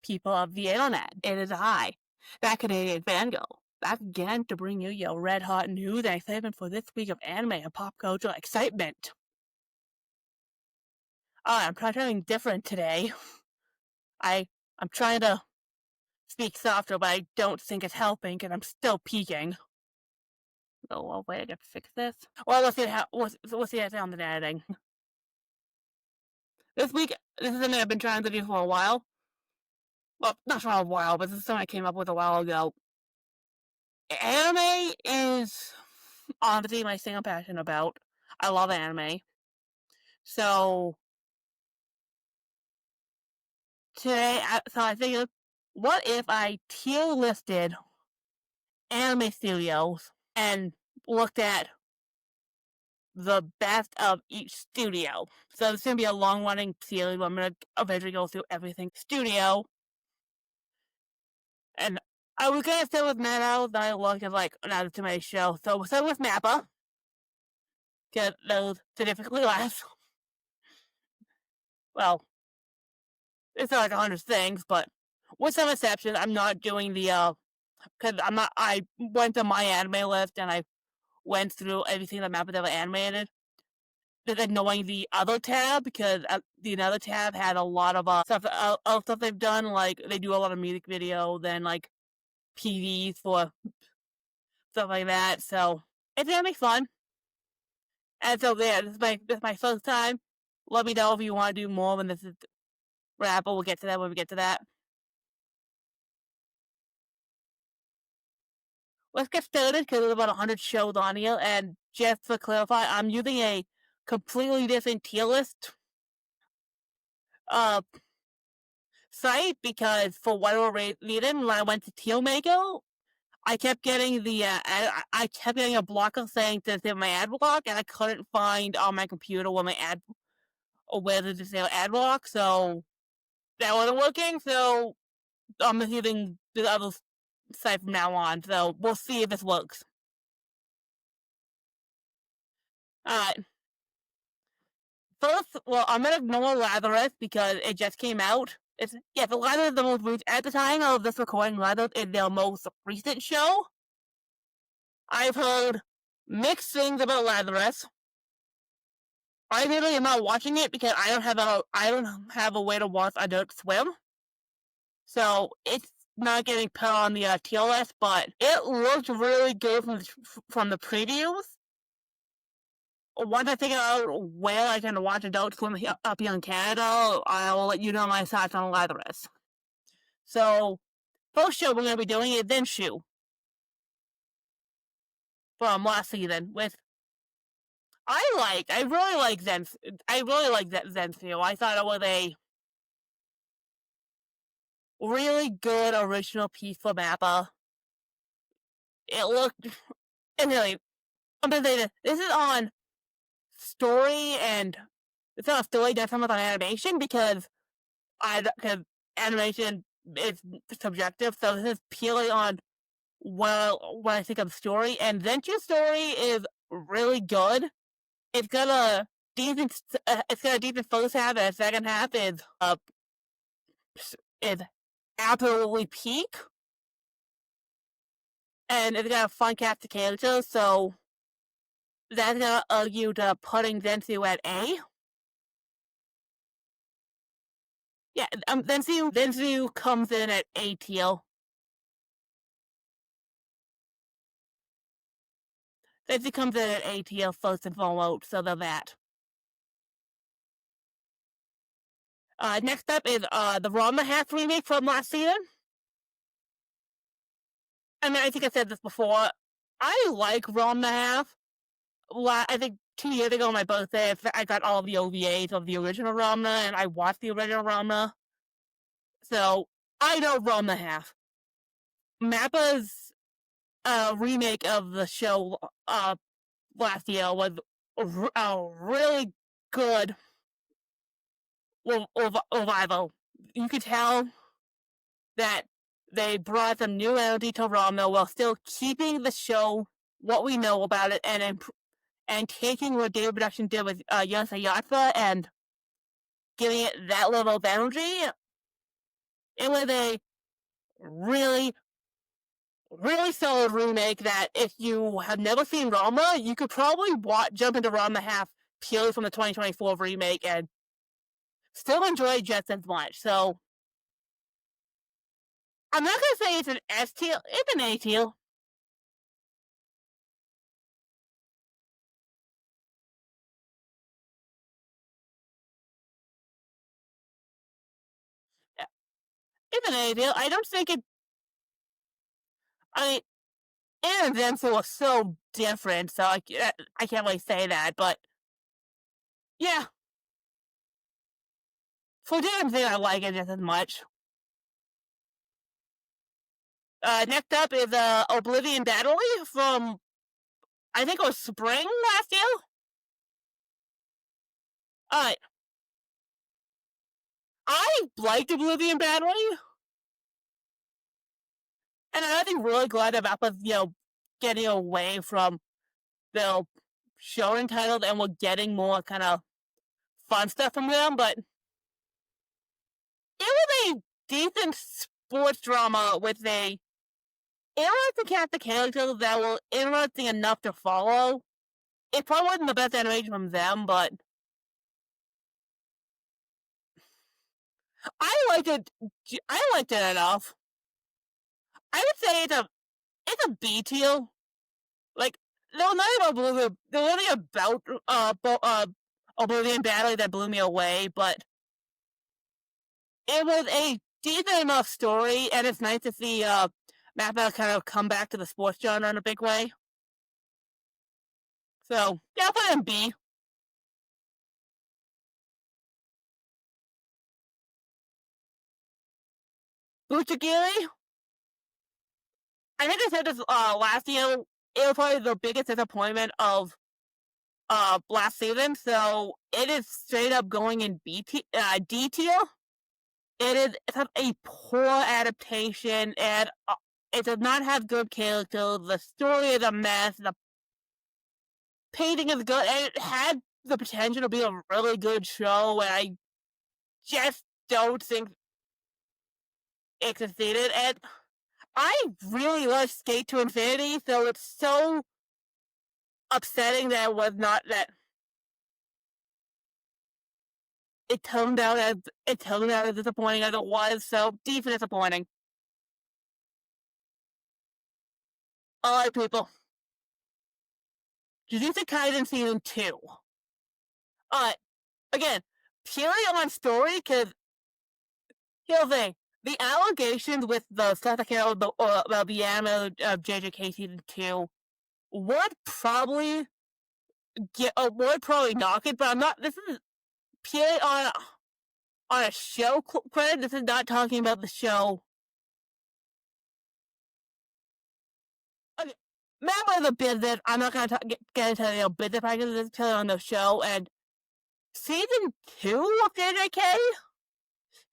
people of the internet. It is I, that Canadian fangirl, back again to bring you your red-hot news and excitement for this week of anime and pop culture excitement. I'm trying something different today. I'm trying to speak softer, but I don't think it's helping, and I'm still peaking. Oh, well, wait, I got to fix this. Well, let's see how on the editing. This week, this is something I've been trying to do for a while. Well, not for a while, but this is something I came up with a while ago. Anime is honestly my thing I'm passionate about. I love anime. So today, I figured, what if I tier listed anime studios and looked at the best of each studio? So it's going to be a long-running series where I'm going to eventually go through everything studio. And I was going to start with Mappa, then I looked at another too many shows. So we'll start with Mappa, because those significantly less. Well, it's not 100 things, but with some exceptions, I'm not doing the, because I went to my anime list and I went through everything that Mappa ever animated. Just ignoring the other tab, because the other tab had a lot of stuff they've done. Like, they do a lot of music video, then PVs for stuff like that. So it's gonna be fun. And so yeah, this is my first time. Let me know if you want to do more when this is wrap. We'll get to that when we get to that. Let's get started, because there's about 100 shows on here, and just to clarify, I'm using a completely different tier list site, because for whatever reason, when I went to Tier Maker, I kept getting I kept getting a blocker saying to disable my ad block, and I couldn't find on my computer where my ad, or where to disable ad block, so that wasn't working. So I'm using the other site from now on. So we'll see if this works. Alright. First, well, I'm gonna ignore Lazarus because it just came out. The Lazarus is the most recent. At the time of this recording, Lazarus is their most recent show. I've heard mixed things about Lazarus. I really am not watching it because I don't have a way to watch Adult Swim, so it's not getting put on the tier list. But it looked really good from the previews. Once I figure out where I can watch Adult Swim up here in Canada, I will let you know my thoughts on Lazarus. So, first show we're going to be doing is Denshu from last season. I really like Zensu. I thought it was a really good original piece for Mappa. It looked, anyway, I'm gonna say this is on story, and it's not a story, that's something on animation, because animation is subjective, so this is purely on what I think of the story. And Zenchu's story is really good. It's got a decent first half, and the second half is absolutely peak. And it's got a fun cast of characters, so that's gonna argue to putting Zensu at A. Yeah, Zensu comes in at A tier. Zensu comes in at A tier first and foremost, so they're that. Next up is the Ranma Half remake from last season. I mean, I think I said this before. I like Ranma Half. I think 2 years ago on my birthday, I got all the OVAs of the original Ranma, and I watched the original Ranma. So, I know Ranma Half. Mappa's remake of the show last year was a really good revival. You could tell that they brought some new energy to Ranma while still keeping the show what we know about it, and taking what David Production did with Yasa Yatsa and giving it that level of energy. It was a really, really solid remake that if you have never seen Rama, you could probably jump into Rama half purely from the 2024 remake and still enjoy it just as much. So I'm not gonna say it's an S tier, it's an A tier. Yeah, it's an A tier. I don't think it. I mean, and them two are so different, so I can't really say that. But yeah, for damn thing, I like it just as much. Next up is Oblivion Battle from I think it was spring last year. Alright, I liked Oblivion Battle, and I'm actually really glad about getting away from the showing titles and we're getting more kind of fun stuff from them. But it was a decent sports drama with a interesting cast of characters that were interesting enough to follow. It probably wasn't the best animation from them, but I liked it. I liked it enough. I would say it's a B tier. Like there was nothing about Oblivion. There was nothing about Oblivion Battle that blew me away, but it was a decent enough story, and it's nice to see Mappa kind of come back to the sports genre in a big way. So yeah, I'll put it in B. Buchigiri, I think I said this last year. It was probably the biggest disappointment of last season. So it is straight up going in D tier. It's a poor adaptation, and it does not have good characters. The story is a mess. The painting is good, and it had the potential to be a really good show, and I just don't think it succeeded. And I really love Skate to Infinity, so it's so upsetting that it was not that it turned out as disappointing as it was. So deep disappointing. All right, people. Jujutsu Kaisen season 2. Again, purely on story, because here's the thing. The allegations with the stuff that came out about the anime of JJK season 2 would probably knock it, but I'm not. This is purely on a show credit. This is not talking about the show. Okay, Mappa is a business. I'm not gonna get into business practices. This is purely on the show, and season 2 of JJK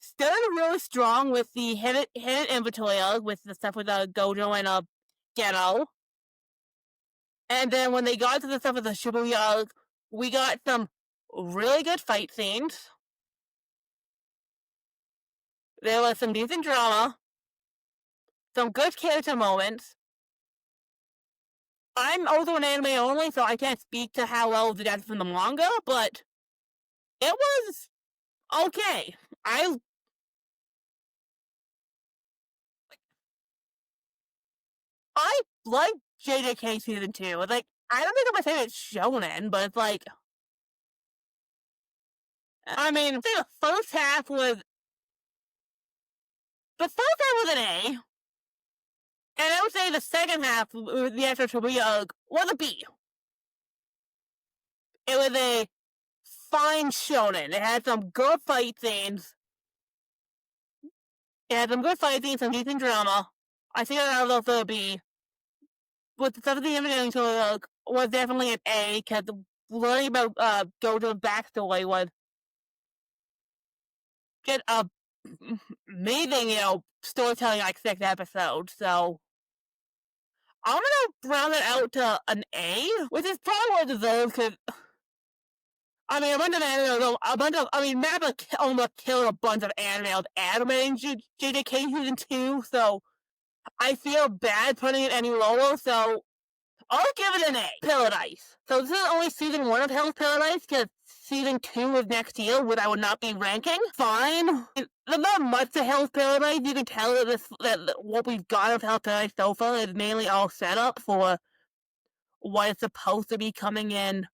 started really strong with the hidden inventory with the stuff with Gojo and Ghetto. And then when they got to the stuff with the Shibuya, we got some really good fight scenes. There was some decent drama, some good character moments. I'm also an anime only, so I can't speak to how well it did from the manga, but it was okay. I like JJK season 2. It's like, I don't think I'm gonna say it's shonen, but it's like, I mean, I think the first half was an A, and I would say the second half, the extra Shibuya, was a B. It was a fine shonen. It had some good fight scenes. Some decent drama. I think that was also a B. But the stuff at the end was definitely an A, because learning about Gojo's backstory was just amazing, storytelling like 6 episodes. So I'm gonna round it out to an A, which is probably what it deserves, because I mean, a bunch of anime, Mappa almost killed a bunch of anime animating JJK Season 2, so I feel bad putting it any lower, so I'll give it an A. Paradise. So this is only Season 1 of Hell's Paradise, because Season 2 is next year, which I would not be ranking. Fine. There's not much to Hell's Paradise. You can tell that what we've got of Hell's Paradise so far is mainly all set up for what is supposed to be coming in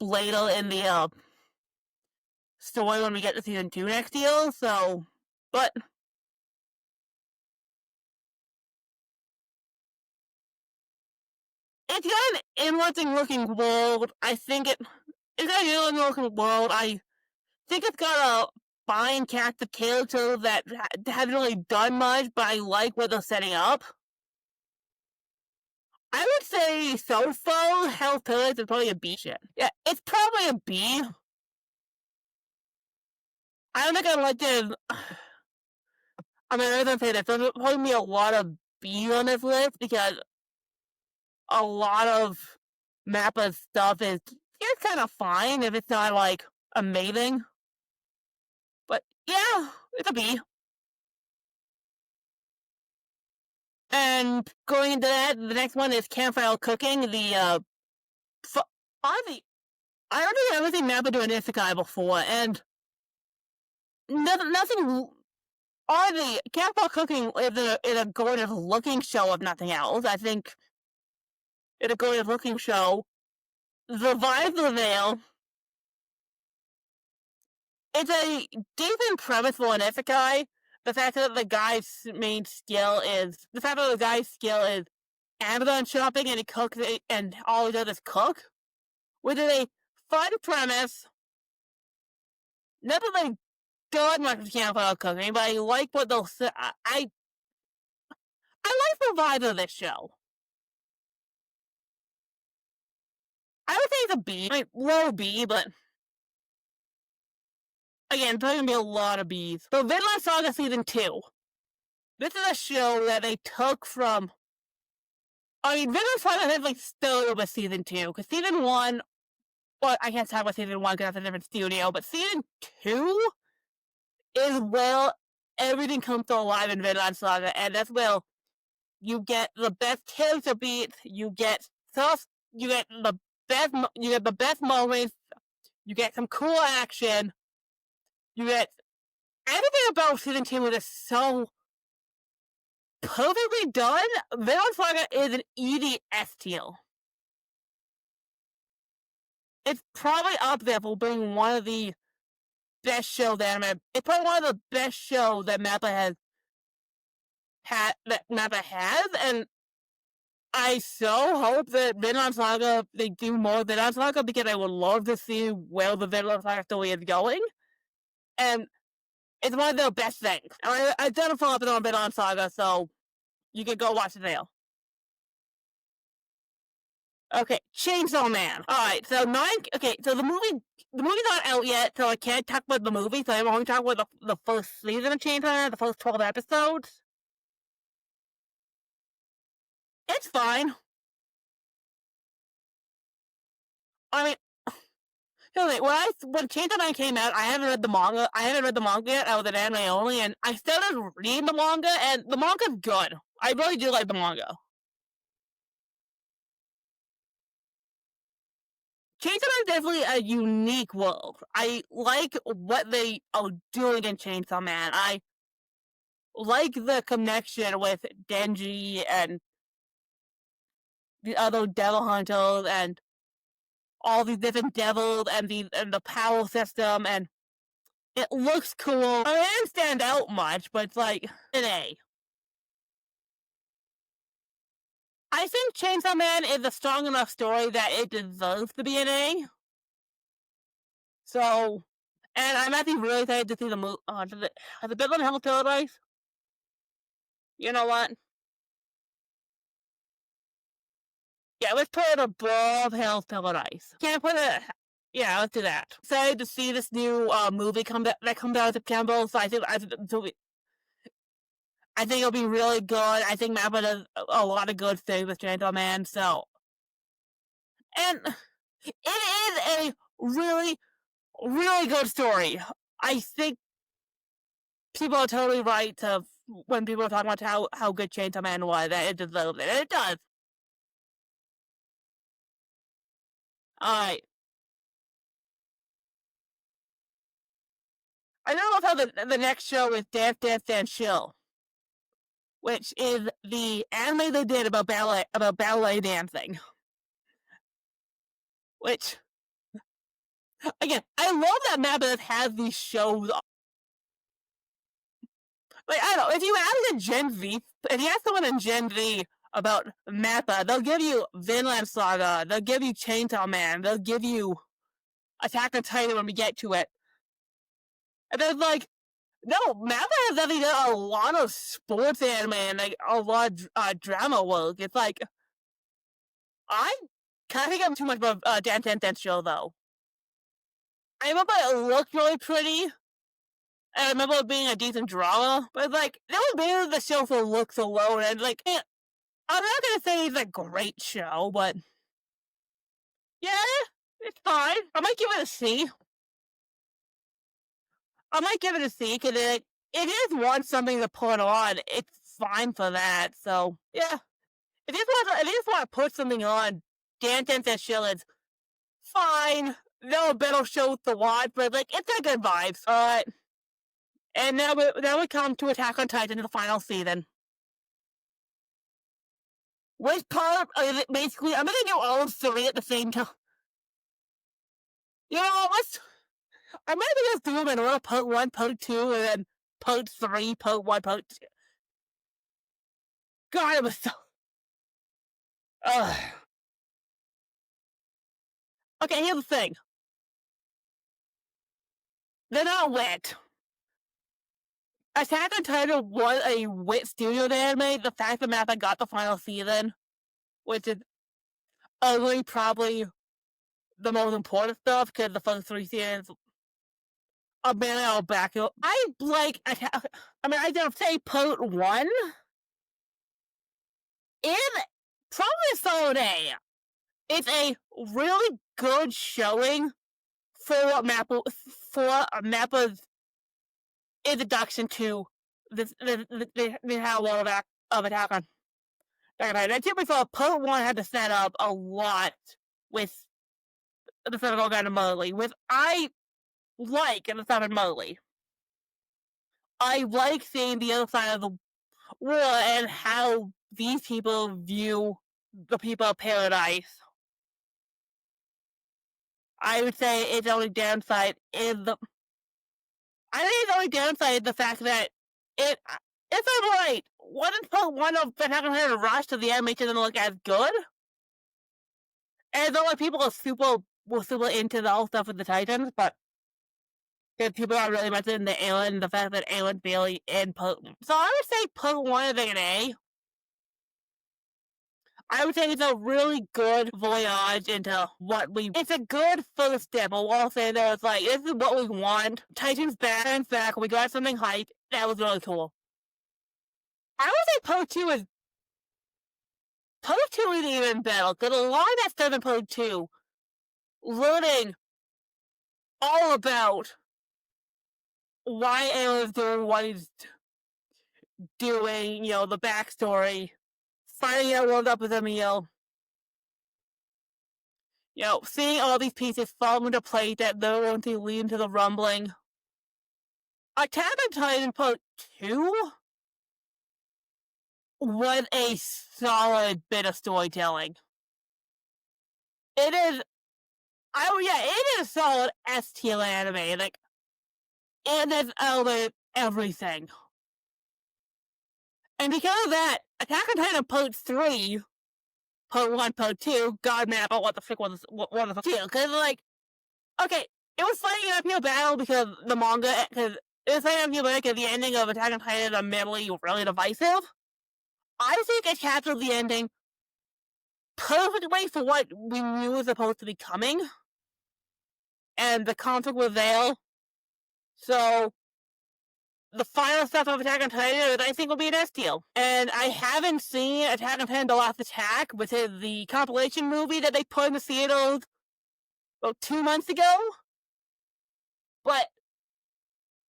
later in the story when we get to Season 2 next year, so... But... It's got an interesting looking world. It's got an interesting looking world. I think it's got a fine cast of characters that haven't really done much, but I like what they're setting up. I would say so far, Hell's Paradise is probably a B. Shit. Yeah, it's probably a B. I don't think I'd like to... I mean, I was gonna say this, there's probably be a lot of B on this list, because a lot of Mappa's stuff is kind of fine if it's not, like, amazing. But, yeah, it's a B. And going into that, the next one is Campfire Cooking, I don't think I've ever seen Mappa do an isekai before, and nothing... Honestly, Campfire Cooking is a gorgeous looking show, if nothing else. I think it's a gorgeous looking show. The vibes are there. It's a decent premise for an isekai. The fact that the guy's skill is Amazon shopping, and he cooks it, and all he does is cook, which is a fun premise. Nothing like God much with Campfire Cooking, but I like what they'll say. I like the vibe of this show. I would say it's a B. I mean, low B, but again, there's gonna be a lot of Bs. So, Vinland Saga Season 2. This is a show that they took from... I mean, Vinland Saga has, like, started with Season 2, because Season 1... Well, I can't talk about Season 1 because that's a different studio, but Season 2 is where everything comes to alive in Vinland Saga, and that's where you get the best character beats, you get the best moments, you get some cool action, you get everything about Season 2 is so perfectly done. Vinland Saga is an easy S tier. It's probably up there for being one of the best shows anime. It's probably one of the best shows that Mappa has, and I so hope that Vinland Saga, they do more Vinland Saga, because I would love to see where the Vinland Saga story is going. And it's one of their best things. I've done a full episode on Vinland Saga, so you can go watch it there. Okay, Chainsaw Man. Alright, so the movie's not out yet, so I can't talk about the movie, so I'm only talking about the first season of Chainsaw Man, the first 12 episodes. It's fine. I mean, when Chainsaw Man came out, I haven't read the manga. Yet. I was an anime only, and I started reading the manga, and the manga's good. I really do like the manga. Chainsaw Man is definitely a unique world. I like what they are doing in Chainsaw Man. I like the connection with Denji and the other devil hunters and all these different devils and the power system, and it looks cool. I mean, it didn't stand out much, but it's like an A. I think Chainsaw Man is a strong enough story that it deserves to be an A. So, and I'm actually really excited to see the movie. Has it been on Hell's Paradise? You know what? Yeah, let's put it above Hell's Paradise. Can't put it... Yeah, let's do that. Excited to see this new movie that comes out in September, so I think it'll be really good. I think Mappa does a lot of good things with Chainsaw Man, so... And it is a Really, really good story. I think people are totally right to when people are talking about how good Chainsaw Man was, that it deserves it, and it does. Alright. I know how the next show is Dance Dance Dance Chill, which is the anime they did about ballet dancing. Which again, I love that Mappa has these shows. Like I don't know, if you ask a Gen Z, if you ask someone in Gen Z about Mappa, they'll give you Vinland Saga, they'll give you Chainsaw Man, they'll give you Attack on Titan when we get to it. And then like, no, Mappa has definitely done a lot of sports anime and like a lot of drama work. It's like I kind of think I'm too much of a Dance Dance Dance show though. I remember it looked really pretty, and I remember it being a decent drama, but like that was mainly the show for looks alone. And like, I'm not gonna say it's a great show, but yeah, it's fine. I might give it a C. I might give it a C because it just wants something to put on. It's fine for that. So yeah, if you just want to put something on, Dance Dance Dance Chill is fine. No better shows to watch, but like it's got good vibes. And now we come to Attack on Titan, the final season. Which part is it basically? I'm gonna do all three at the same time. You know, I might just do them in order: part one, part two, and then part three, part one, part two. God, it was so. Ugh. Okay, here's the thing. They're not wet. Attack on Titan was a wit studio anime. The fact that Mappa got the final season, which is only probably the most important stuff, because the first three seasons are mainly all back. I like Attack. I mean, I don't say part one is probably a solid A. It's a really good showing for Mappa's introduction to the how world of Attack on Titan. And typically, part one had to set up a lot with the physical kind of Mowgli, which I like in the Southern Mowgli. I like seeing the other side of the world and how these people view the people of Paradise. I would say its only downside is the fact that it's alright. Wasn't part one of Attack on Titan rushed to the animation didn't look as good? And though like people were super into the whole stuff with the Titans, but people are really much into Aelin, the fact that Aelin's barely in part. So I would say part one is like an A. I would say it's a really good voyage into it's a good first step. But what I'll say there is like, this is what we want. Titan's back, we got something hype. That was really cool. I would say part two is even better, because a lot of that stuff in part two, learning all about why Aelin's doing what he's doing, the backstory, finding out what up with Emil, seeing all these pieces fall into place that they're going to lead into the rumbling. Attack on Titan Part 2 was a solid bit of storytelling. It is, it is a solid S-tier anime. Like, it has elevated everything. And because of that, Attack on Titan Part 3, Part 1, Part 2, God Mappa, what the fuck was the deal? Because, like, okay, it was fighting an uphill battle because the manga, because it was fighting an uphill battle because the ending of Attack on Titan is admittedly really divisive. I think it captured the ending perfectly for what we knew was supposed to be coming. And the conflict was there. So, the final stuff of Attack on Titan, I think, will be an S-tier. And I haven't seen Attack on Titan: The Last Attack, which is the compilation movie that they put in the theaters about 2 months ago. But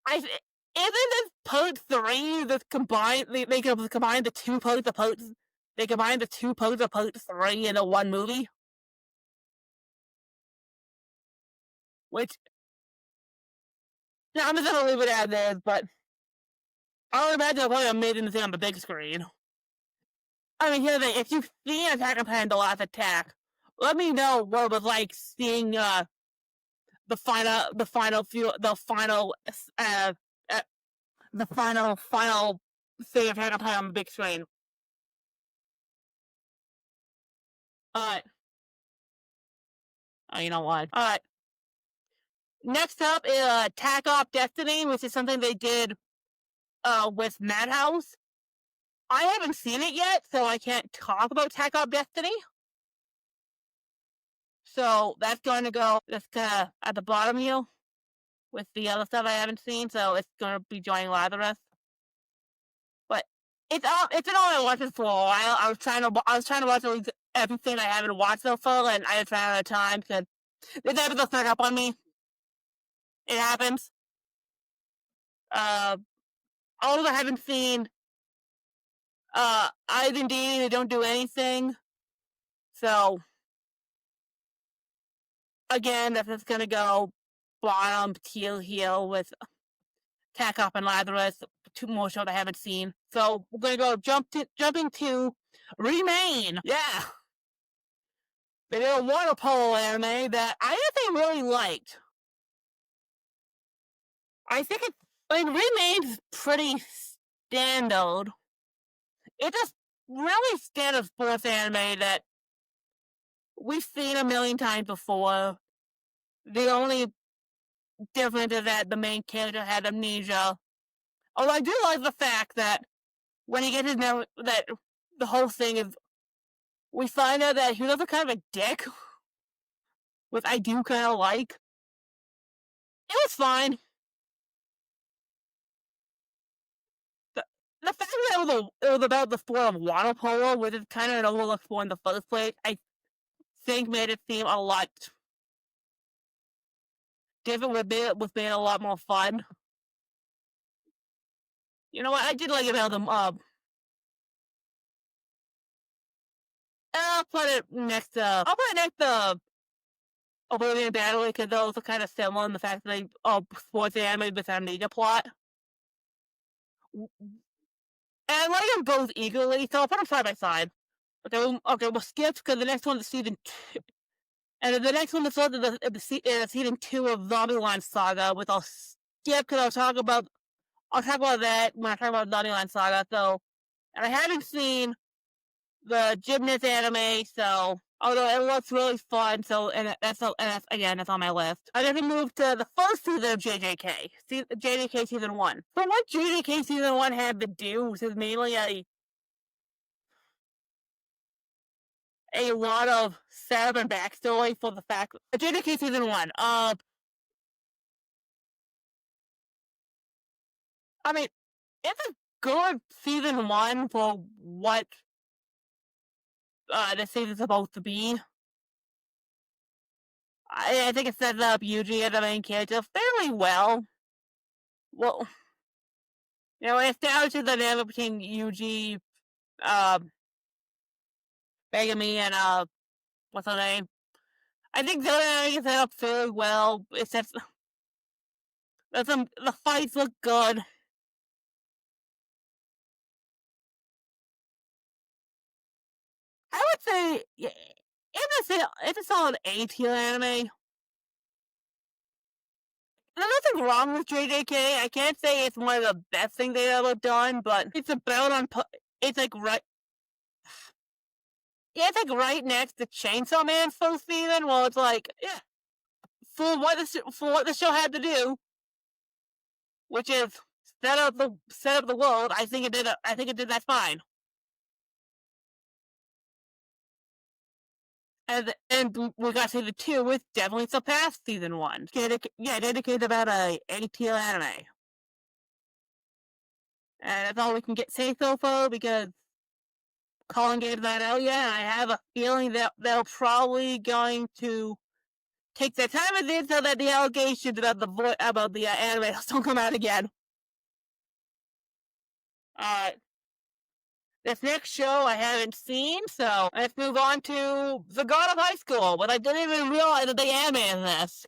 I isn't this part three that combined they combine the two parts of part they combined the two parts of part three into one movie, which yeah, I'm just gonna leave it as is, but I would imagine I'll probably made anything on the big screen. I mean, here's the thing: if you've seen Attack on Titan: The Last Attack, let me know what it was like seeing the final few uh, uh the final thing of Attack on Titan on the big screen. Alright. Oh, you know what? Alright. Next up is Attack Off Destiny, which is something they did with Madhouse. I haven't seen it yet, so I can't talk about Attack Off Destiny. So that's going to go just at the bottom here with the other stuff I haven't seen. So it's going to be joining Lazarus. But it's been all I watched for a while. I was trying to watch everything I haven't watched so far, and I just ran out of time because this episode snuck up on me. It happens. Also, I haven't seen Eyes and D. They don't do anything. So again, that's just gonna go bottom tier here with Tack Up and Lazarus, two more shows I haven't seen. So we're gonna go jumping to Remain. Yeah. They did a water polo anime that I actually really liked. I think Remain's pretty standard. It's just really standard sports anime that we've seen a million times before. The only difference is that the main character had amnesia. Although I do like the fact that when he gets his memory, that the whole thing is, we find out that he was kind of a dick, which I do kind of like. It was fine. The fact that it was about the sport of water polo, which is kind of an overlooked sport in the first place, I think made it seem a lot different, with being a lot more fun. You know what? I did like about them. I'll put it next to Oblivion Battle because those are kind of similar in the fact that they sports anime with amnesia plot. And I like them both equally, so I'll put them side by side. Okay, we'll skip because the next one is season 2. And the next one is season 2 of Zombieland Saga, which I'll skip because I'll talk about that when I talk about Zombieland Saga. So, and I haven't seen the Gymnast anime, so although it looks really fun, so that's on my list. I then move to the first season of JJK, JJK season 1. So what JJK season 1 had to do was mainly a lot of setup and backstory for the fact JJK season 1. I mean, it's a good season 1 for what this season's supposed to be. I think it sets up Yuji as the main character fairly well. Well, you know, it establishes the dynamic between Yuji, Megami, and what's her name? I think the dynamic is set up fairly well. It's just the fights look good. I would say it's a solid A tier anime. There's nothing wrong with JJK. I can't say it's one of the best things they've ever done, but it's about it's like right. Yeah, it's like right next to Chainsaw Man's first season. Well, it's like, yeah, for what the show had to do, which is set up the world. I think it did that fine. And we got season 2, which definitely surpassed season 1. Dedicated about a tier anime. And that's all we can say so far because Colin gave that out yet. I have a feeling that they're probably going to take the time it did so that the allegations about the anime don't come out again. Uh, this next show I haven't seen, so let's move on to The God of High School, but I didn't even realize that they animated this.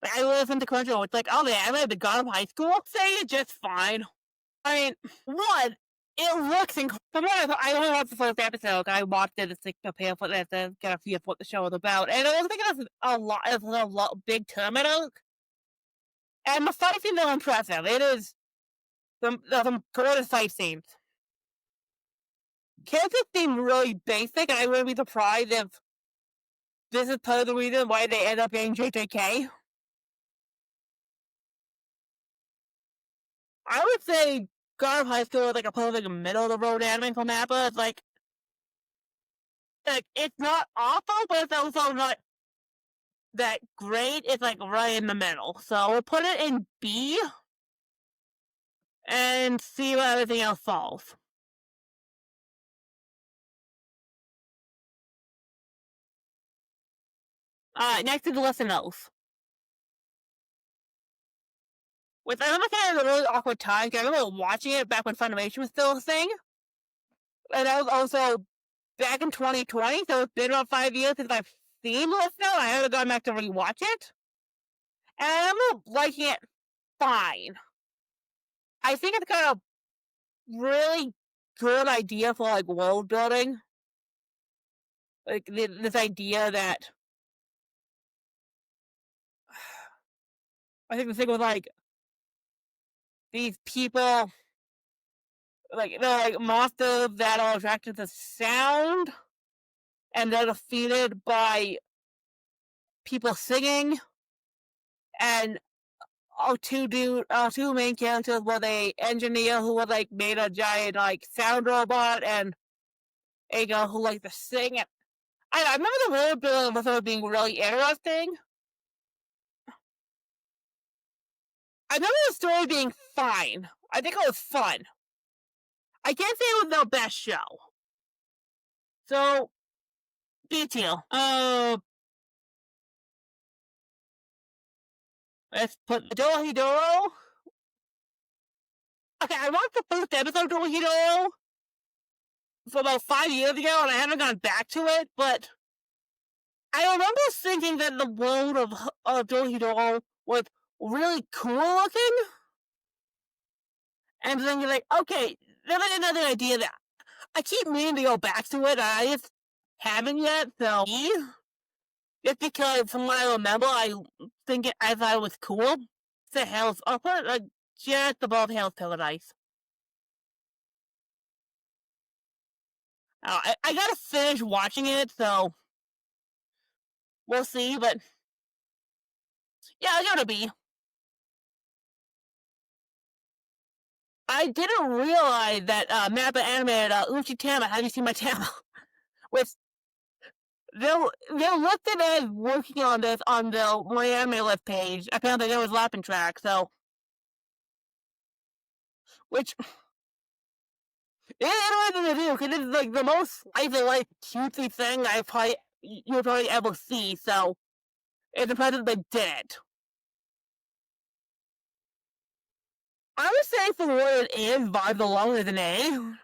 I listened to Crunchyroll, it's like, oh, they animated The God of High School? Say it just fine. I mean, one, it looks incredible. I only watched the first episode. I watched it. It's like a pamphlet that says kind of see what the show is about, and it was like it was a lot big terminal. And the fight scenes are impressive. It is some good fight scenes. Characters seem really basic, and I wouldn't be surprised if this is part of the reason why they end up getting JJK. I would say God of High School is like a perfect middle of the road anime for Mappa. It's like it's not awful, but it's also not that great. It's like right in the middle. So we'll put it in B and see where everything else falls. Next is Listen Notes. With another kind of a really awkward time, I remember watching it back when Funimation was still a thing. And that was also back in 2020, so it's been about 5 years since I've seen Listen Notes. I haven't gone back to rewatch it. And I remember liking it fine. I think it's got a really good idea for like world building. Like this idea that I think the thing with like these people, like they're like monsters that are attracted to sound, and they're defeated by people singing, and two main characters were the engineer who was like made a giant like sound robot, and a girl who liked to sing. I remember the world building of it being really interesting. I remember the story being fine. I think it was fun. I can't say it was the best show. So, B tier. Let's put Dorohedoro. Okay, I watched the first episode of Dorohedoro for about 5 years ago, and I haven't gone back to it, but I remember thinking that the world of Dorohedoro was really cool looking, and then you're like, okay, there's another idea that I keep meaning to go back to it, and I just haven't yet, so just because from what I remember, I thought it was cool. The Hell's, I'll put it just above Hell's Paradise. I gotta finish watching it, so we'll see, but yeah, I gotta be. I didn't realize that Mappa animated Uchi Tama. Have you seen my Tama? With they're listed as working on this on the My Anime List page. Apparently there was laughing track, so which it is interesting to do because it's like the most slice of life cutesy thing you'll probably ever see. So it's impressive they did it. I would say for what it is, Vibe alone is an A.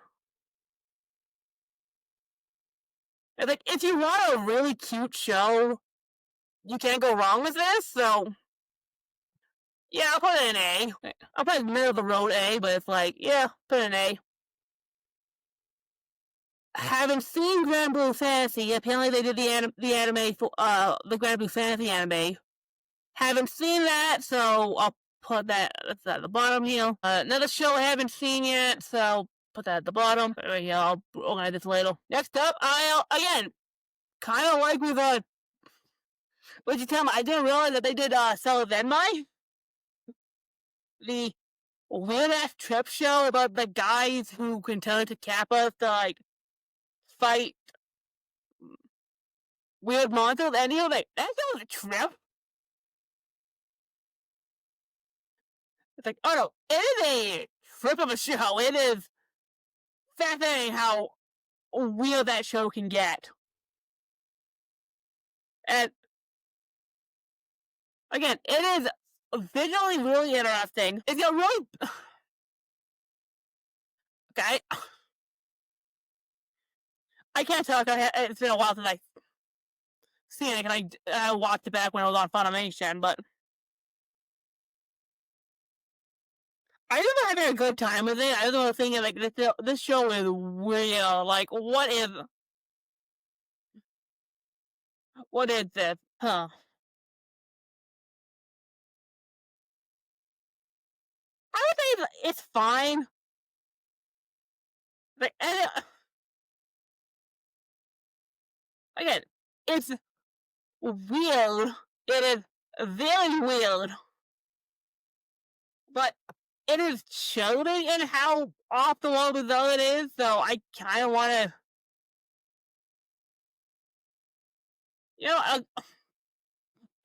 And like, if you want a really cute show, you can't go wrong with this, so yeah, I'll put it an A. I'll put it middle of the road A, but it's like, yeah, put it an A. Haven't seen Grand Blue Fantasy. Apparently they did the anime for the Grand Blue Fantasy anime. Haven't seen that, so I'll put that's at the bottom here. Another show I haven't seen yet, so put that at the bottom. Right here, I'll organize this later. Next up, again, kind of like with what'd you tell me? I didn't realize that they did Sell Venmai. The weird ass trip show about the guys who can turn into Kappas to like fight weird monsters, and you're like, that was a trip. It's like, oh no, it is a trip of a show. It is fascinating how weird that show can get. And Again, it is visually really interesting. It's a really okay. I can't tell. It's been a while since I seen it, and I watched it back when it was on Funimation. But I remember having a good time with it. I remember thinking like this show is real. Like, what is this? Huh? I would say it's fine. Like, again, it's weird. It is very weird, but it is showing in how off the wall bizarre it is. So I kind of want to, you know,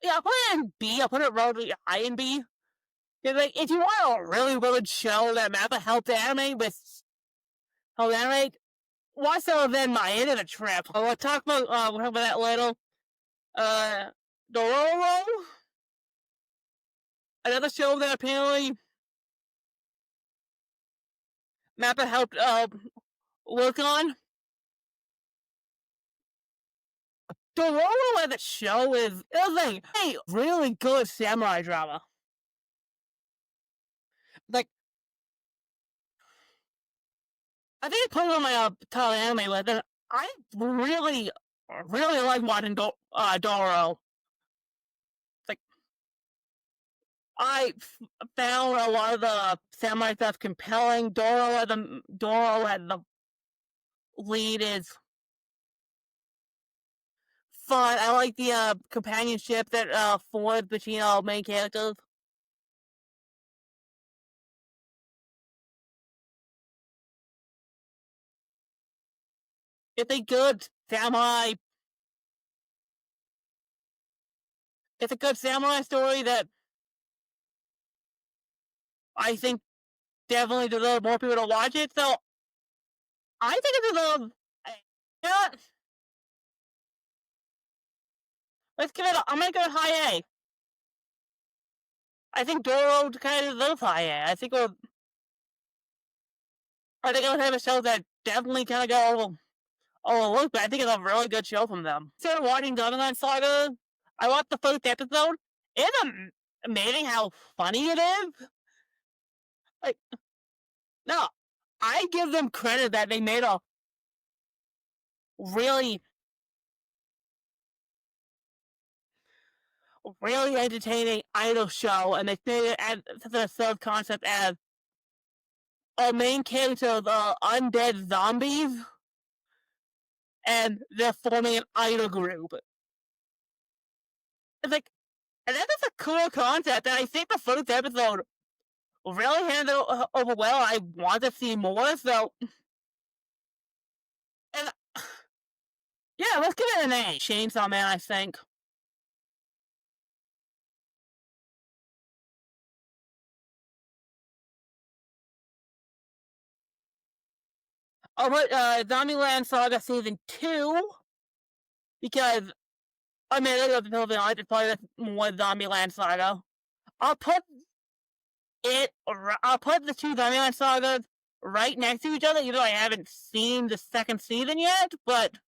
yeah, I'll put it in B. I'll put it relatively high in B. Because like, if you want a really good show that Mappa helped animate, watch some of them. My End of the Trip. We'll talk about that later. Uh, Dororo, another show that apparently Mappa helped work on. Dororo as a show is like a really good samurai drama. Like, I think it's put on my top anime list, and I really, really like watching Dororo. Like, found a lot of the samurai stuff compelling. Doro as the lead is fun. I like the companionship that forms between all main characters. It's a good samurai. It's a good samurai story that I think definitely deserves more people to watch it. So I think it deserves. You know what? Let's give it. I'm gonna go high A. I think Doro kind of deserves high A. I think it'll have a show that definitely kind of go overlooked, but I think it's a really good show from them. Started watching Zombieland Saga. I watched the first episode. It's amazing how funny it is. Like, no, I give them credit that they made a really, really entertaining idol show, and they made it as the sub concept as a main character of undead zombies, and they're forming an idol group. It's like, and that is a cool concept, and I think the first episode really handled over well. I want to see more, so. And yeah, let's give it an A. Chainsaw Man, I think. I'll put Zombieland Saga Season 2, because I mean, I love the Pillars I just probably more Zombieland Saga. I'll put I'll put the two Zombieland Sagas right next to each other, even though I haven't seen the second season yet, but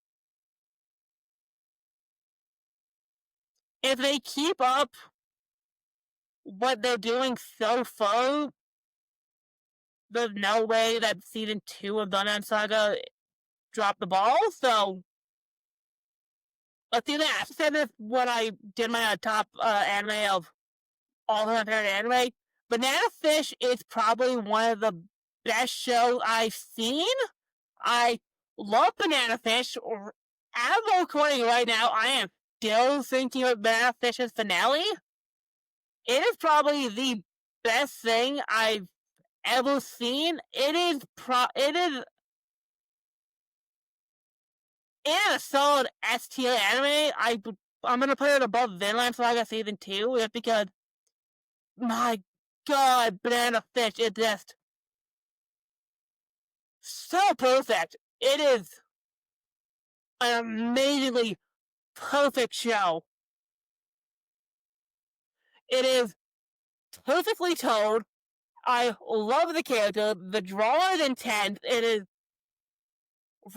if they keep up what they're doing so far, there's no way that season 2 of Zombieland Saga dropped the ball, so let's do that. I said this when I did my top anime of all time favorite anime. Banana Fish is probably one of the best shows I've seen. I love Banana Fish. As I'm recording right now, I am still thinking of Banana Fish's finale. It is probably the best thing I've ever seen. It is a solid S tier anime. I'm gonna put it above Vinland Saga Season 2 just because, my god, Banana Fish is just so perfect. It is an amazingly perfect show. It is perfectly told. I love the character. The drama is intense. It is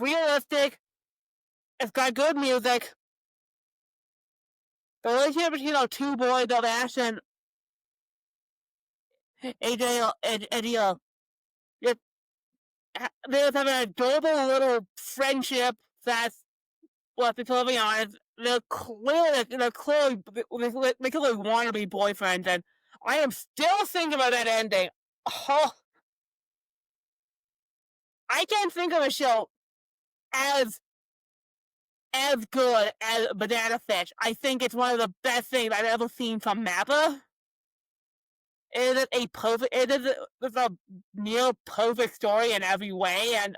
realistic. It's got good music. The relationship between our two boys of Ash and AJ and just, they're having an adorable little friendship that's, well, to be totally honest, they're clearly they clearly want to be boyfriends, and I am still thinking about that ending. Oh, I can't think of a show as good as Banana Fish. I think it's one of the best things I've ever seen from Mappa. It's a near perfect story in every way, and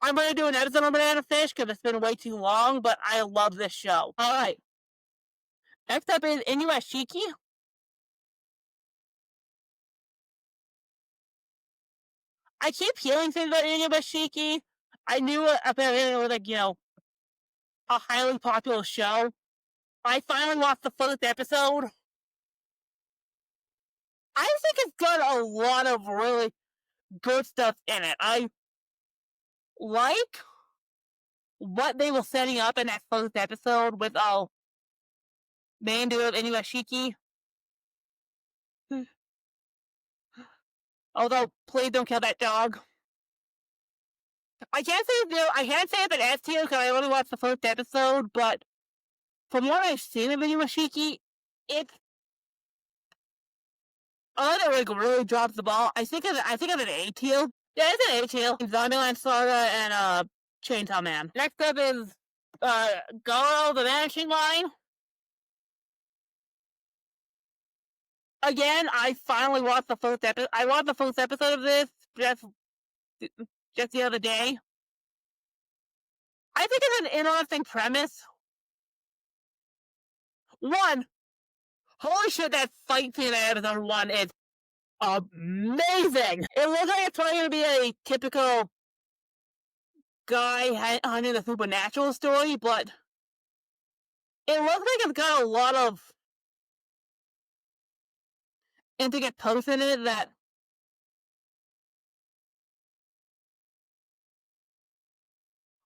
I'm gonna do an episode on Banana Fish because it's been way too long, but I love this show. Alright, next up is Inuyashiki. I keep hearing things about Inuyashiki. I knew apparently it was like, a highly popular show. I finally watched the first episode. I think it's got a lot of really good stuff in it. I like what they were setting up in that first episode with main dude Inuyashiki. Although, please don't kill that dog. I can't say it's an S tier because I only watched the first episode, but from what I've seen of Inuyashiki, it's another like really drops the ball. I think of an A tier. Yeah, it's an A tier. Zombieland Saga and Chainsaw Man. Next up is Garo the Vanishing Line. Again, I finally watched the first episode. I watched the first episode of this just the other day. I think it's an interesting premise. One, holy shit, that fight scene in episode 1 is amazing. It looks like it's probably going to be a typical guy hunting the supernatural story, but it looks like it's got a lot of intricate posts in it that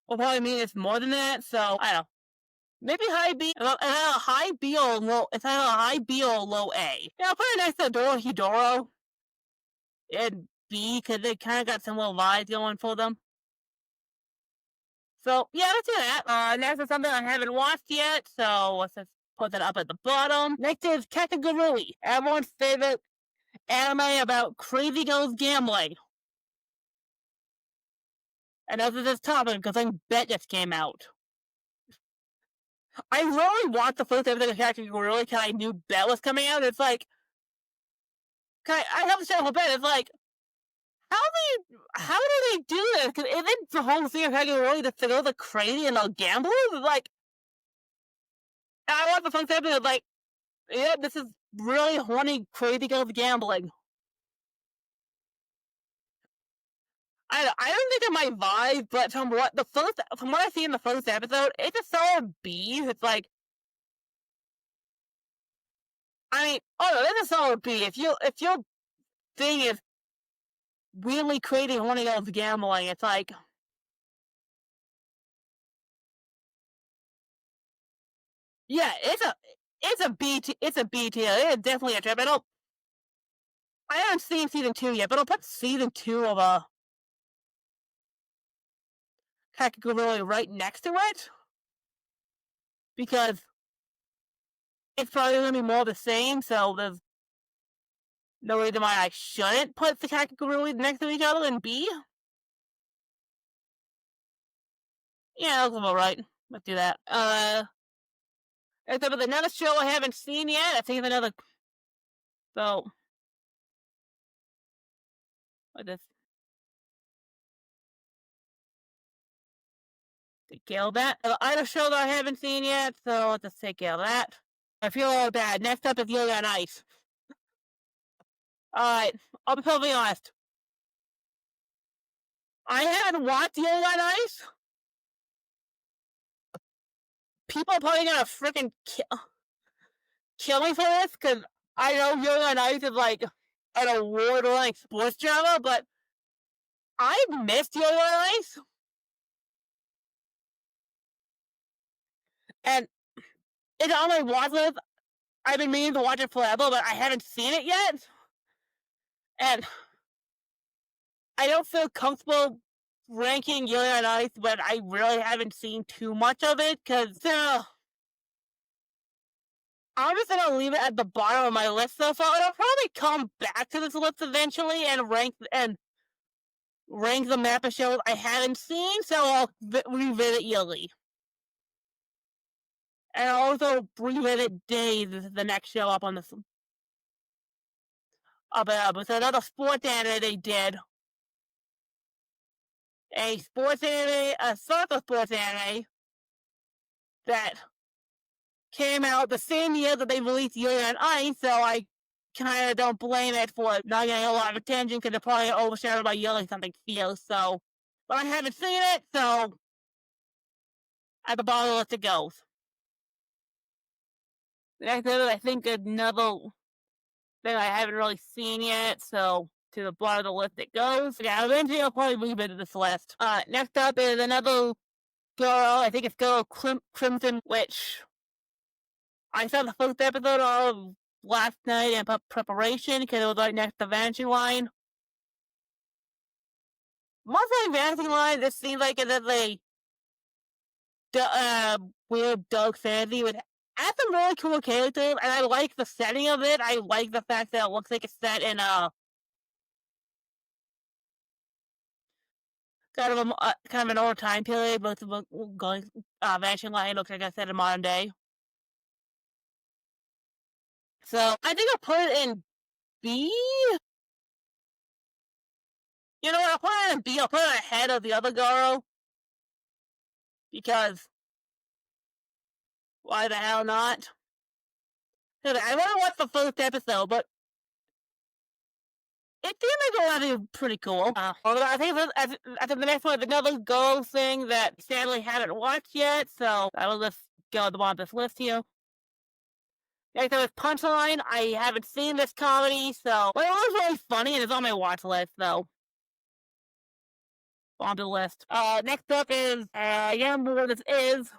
will probably mean it's more than that, so I don't know. Maybe high B, high B or low, it's either a high B or low A. Yeah, I'll put it next to Dorohedoro and B, because they kind of got some little vibes going for them. So, yeah, let's do that. Next is something I haven't watched yet, so let's just put that up at the bottom. Next is Kakegurui, everyone's favorite anime about crazy girls gambling. And this is this topic because I think Bet just came out. I really watched the first episode of Kakegurui because I knew Bet was coming out. It's like, I have to say a bit. It's like, how do they do this? Because isn't the whole thing of Kakegurui the girls are crazy and they're gamblers? It's like, I watched the first episode. Like, yeah, this is really horny, crazy girls gambling. I don't think it might vibe, but from what I see in the first episode, it's a solid B. It's like, I mean, oh no, it's a solid B. If your thing is really creating horny girls gambling, it's like, yeah, it's a B tier. It is definitely a trip. I haven't seen season 2 yet, but I'll put season 2 of Kakegurui right next to it because it's probably going to be more the same. So there's no reason why I shouldn't put the Kakegurui next to each other in B. Yeah, that's about right. Let's do that. Except for another show I haven't seen yet. I think it's another. So, like this. Take care of that. Other show that I haven't seen yet, so let's just take care of that. I feel all bad. Next up is Yoga on Ice. Alright, I'll be totally honest. I haven't watched Yoga on Ice. People are probably gonna freaking kill. kill me for this because I know Yuri on Ice is like an award-winning sports drama, but I missed Yuri on Ice, and it's on my watch list. I've been meaning to watch it forever, but I haven't seen it yet, and I don't feel comfortable ranking Yuri on Ice, but I really haven't seen too much of it because I'm just gonna leave it at the bottom of my list so far. I'll probably come back to this list eventually and rank the Mappa shows I haven't seen, so I'll revisit Yuri. And I'll also revisit Days, the next show up on the It's another sports anime they did. A sports anime, a soccer sports anime that came out the same year that they released Yuri on Ice, so I kind of don't blame it for not getting a lot of attention because they're probably overshadowed by Yuri something fierce. So, but I haven't seen it, so at the bottom of the list it goes. The next one, I think another thing I haven't really seen yet, so to the bottom of the list it goes. Yeah, eventually I'll probably revisit this list. Next up is another girl, I think it's Girl Crimson, which I saw the first episode of last night in preparation because it was right next to Vanishing Line. Mostly Vanishing Line, this seems like it is a weird dark fantasy with has some really cool characters, and I like the setting of it. I like the fact that it looks like it's set in kind of an old time period, but going Vanishing Line looks like I said in modern day. So I think I'll put it in B. You know what? I'll put it in B. I'll put it ahead of the other girl because why the hell not? I never watched the first episode, but it seemed like it was pretty cool. Although I think after the next one is another girl thing that sadly haven't watched yet, so I will just go at the bottom of this list here. Next up is Punchline. I haven't seen this comedy, so but it was really funny and it's on my watch list, though. On the list. Next up is I don't remember what this is,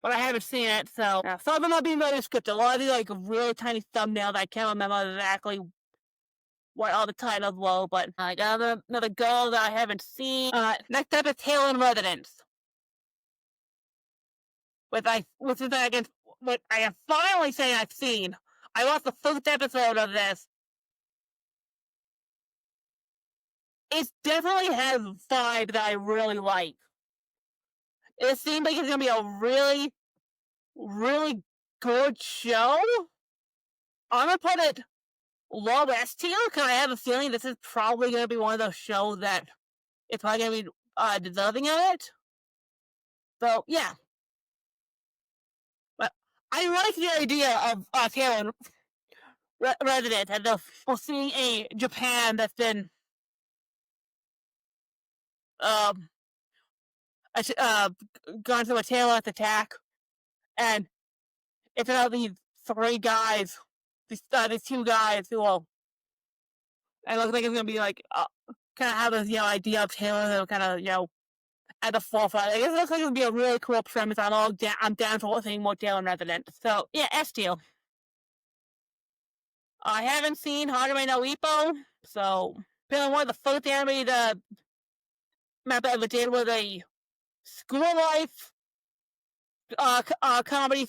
but I haven't seen it, so some of them are being very scripted. A lot of these like really tiny thumbnails. I can't remember exactly what all the titles were, but I got another girl that I haven't seen. Next up is Tale in Residence, which I am finally saying I've seen. I watched the first episode of this. It definitely has a vibe that I really like. It seems like it's gonna be a really, really good show. I'm gonna put it low S tier because I have a feeling this is probably gonna be one of those shows that it's probably gonna be deserving of it. So yeah, but I like the idea of Taylor Resident and we're seeing a Japan that's been gone through a terrorist attack, and it's about these three guys, these two guys who will, and it looks like it's gonna be like kind of have this idea of terrorism kind of at the forefront. It looks like it would be a really cool premise. I'm down for seeing more Taylor Resident. So yeah, S tier. I haven't seen Hajime no Ippo, so apparently one of the first anime the Mappa ever did was a school life comedy,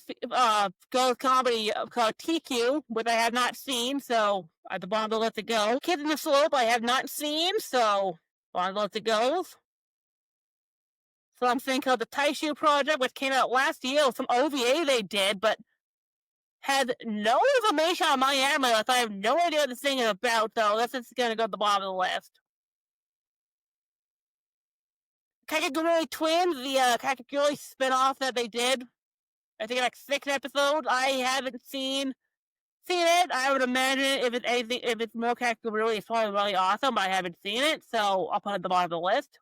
girls comedy called TQ, which I have not seen, so at the bottom of the list it goes. Kids in the Slope I have not seen, so bottom of the list it goes. Something called the Taishu Project, which came out last year, some OVA they did, but had no information on my anime list. I have no idea what this thing is about, so this is gonna go at the bottom of the list. Kakegurui Twins, the Kakegurui spinoff that they did. I think like 6 episodes. I haven't seen it. I would imagine if it's more Kakegurui, it's probably really awesome, but I haven't seen it, so I'll put it at the bottom of the list.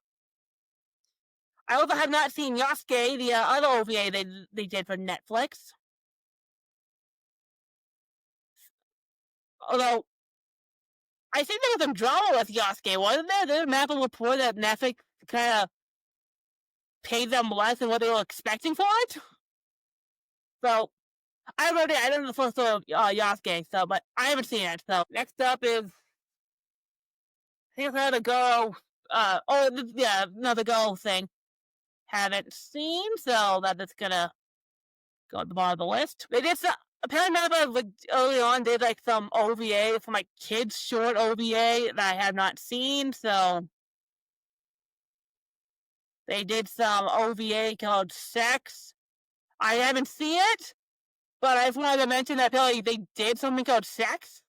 I also have not seen Yasuke, the other OVA they did for Netflix. Although, I think there was some drama with Yasuke, wasn't there? Didn't Mappa report that Netflix kind of paid them less than what they were expecting for it? So, I wrote it. I didn't know the first of Yasuke, so, but I haven't seen it. So, next up is, I think it's another girl, yeah, another girl thing. Haven't seen, so that's gonna go at the bottom of the list. They did some, apparently Mappa, like, early on did like some OVA, some like kids short OVA that I have not seen, so they did some OVA called Sex. I haven't seen it, but I just wanted to mention that apparently they did something called Sex.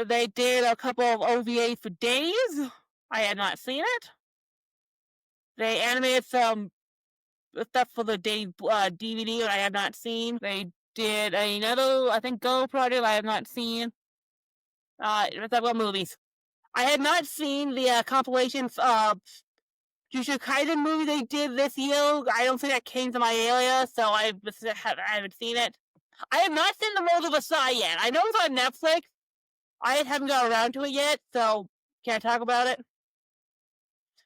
They did a couple of OVAs for Days. I had not seen it. They animated some stuff for the Days DVD that I have not seen. They did another, I think, Go project I have not seen. Let's talk about movies. I had not seen the compilations of Jujutsu Kaisen movie they did this year. I don't think that came to my area, so I haven't seen it. I have not seen The World of Asai yet. I know it's on Netflix. I haven't got around to it yet, so can't talk about it.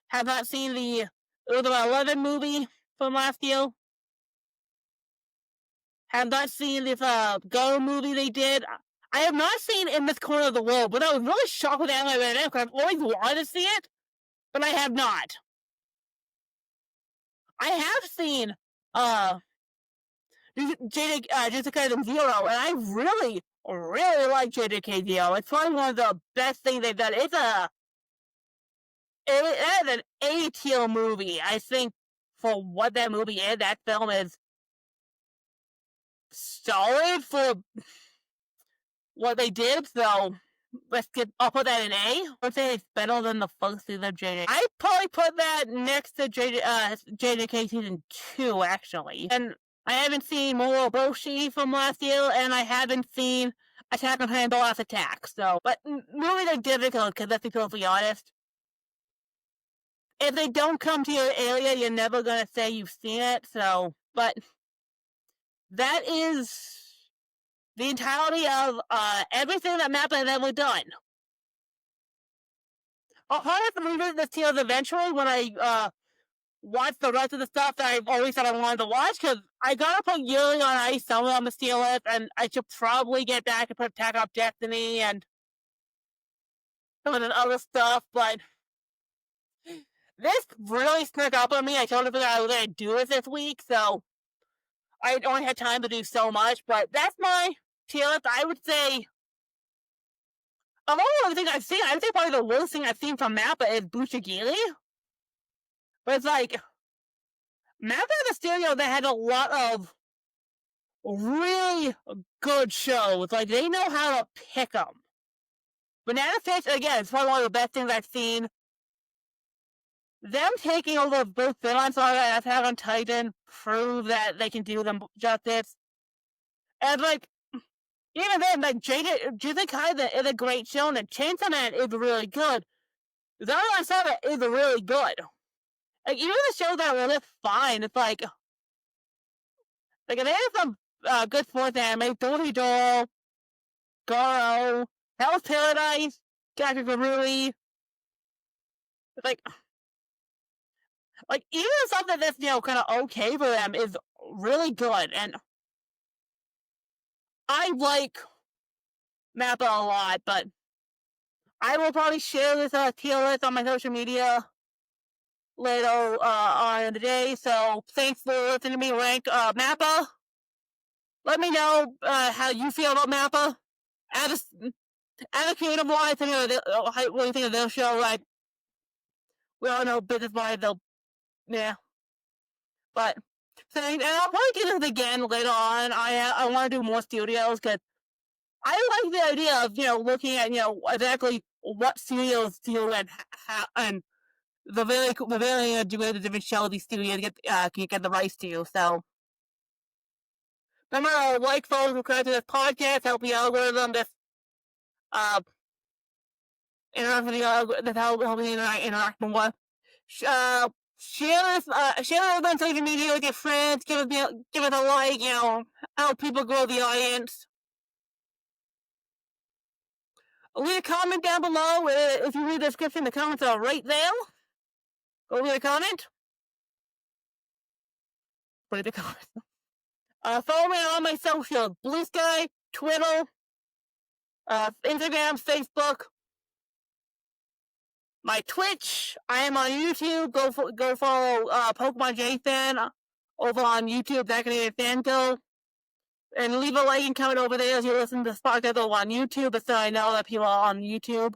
Have not seen the Ultima 11 movie from last year. Have not seen this Go movie they did. I have not seen In This Corner of the World, but I was really shocked with anime right now because I've always wanted to see it, but I have not. I have seen Jujutsu Zero, and I really, really like JJK Zero. It's probably one of the best things they've done. It is an A-tier movie. I think for what that movie is, that film is solid for what they did, so I'll put that in A. I would say it's better than the first season of JJK. I'd probably put that next to JJK season 2, actually. And I haven't seen Moroboshi from last year, and I haven't seen Attack on Titan: The Last Attack, so. But movies are difficult, because let's be perfectly honest. If they don't come to your area, you're never gonna say you've seen it, so. But that is the entirety of everything that Mappa has ever done. I'll probably have to revisit this series eventually when I watch the rest of the stuff that I've always said I wanted to watch, because I gotta put Yuri on Ice somewhere on the tier list, and I should probably get back and put Attack on Destiny and some of the other stuff, but this really snuck up on me. I totally forgot I was gonna do it this week, so I only had time to do so much, but that's my tier list. I would say, of all the things I've seen, I would say probably the worst thing I've seen from Mappa is Bushigiri. But it's like, Mappa had a studio that had a lot of really good shows. Like, they know how to pick them. Banana Fish, again, it's probably one of the best things I've seen. Them taking over both Finland Saga and Attack on Titan prove that they can do them justice. And, like, even then, like, Jujutsu Kaisen is a great show, and Chainsaw Man is really good. Zanran Saga is really good. Like, even the shows that are just fine, it's like there is some good sports anime, Dory, Garo, Hell's Paradise, Kakagurui. It's like even something that's, kind of okay for them is really good, and I like Mappa a lot, but I will probably share this tier list on my social media later on in the day, so thanks for listening to me rank Mappa. Let me know how you feel about Mappa. As a creative wise, what do you think of their show? Like, we all know business wise, yeah. But, and I'll probably do this again later on. I want to do more studios, because I like the idea of, looking at, exactly what studios do and the different shows these studios can get the rights to, so. Remember, like, follow, subscribe to this podcast, help the algorithm, this, interact with the algorithm, this help me interact more. Share this on social media with your friends, give us a like, help people grow the audience. Leave a comment down below. If you read the description, the comments are right there. Go leave a comment. Put it in the comments. Follow me on my social: Blue Sky, Twitter, Instagram, Facebook, my Twitch. I am on YouTube. Go follow Pokemon J Fan over on YouTube. Decorated Fangirl. And leave a like and comment over there as you listen to this podcast over on YouTube, so I know that people are on YouTube.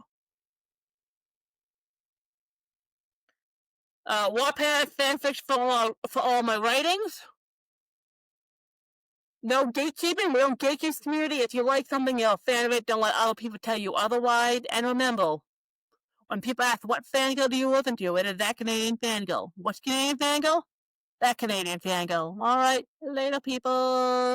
Wattpad fanfiction for all my writings. No gatekeeping. We don't gatekeep this community. If you like something, you're a fan of it. Don't let other people tell you otherwise. And remember, when people ask what fangirl do you listen to, it is that Canadian fangirl. What's Canadian fangirl? That Canadian fangirl. All right, later, people.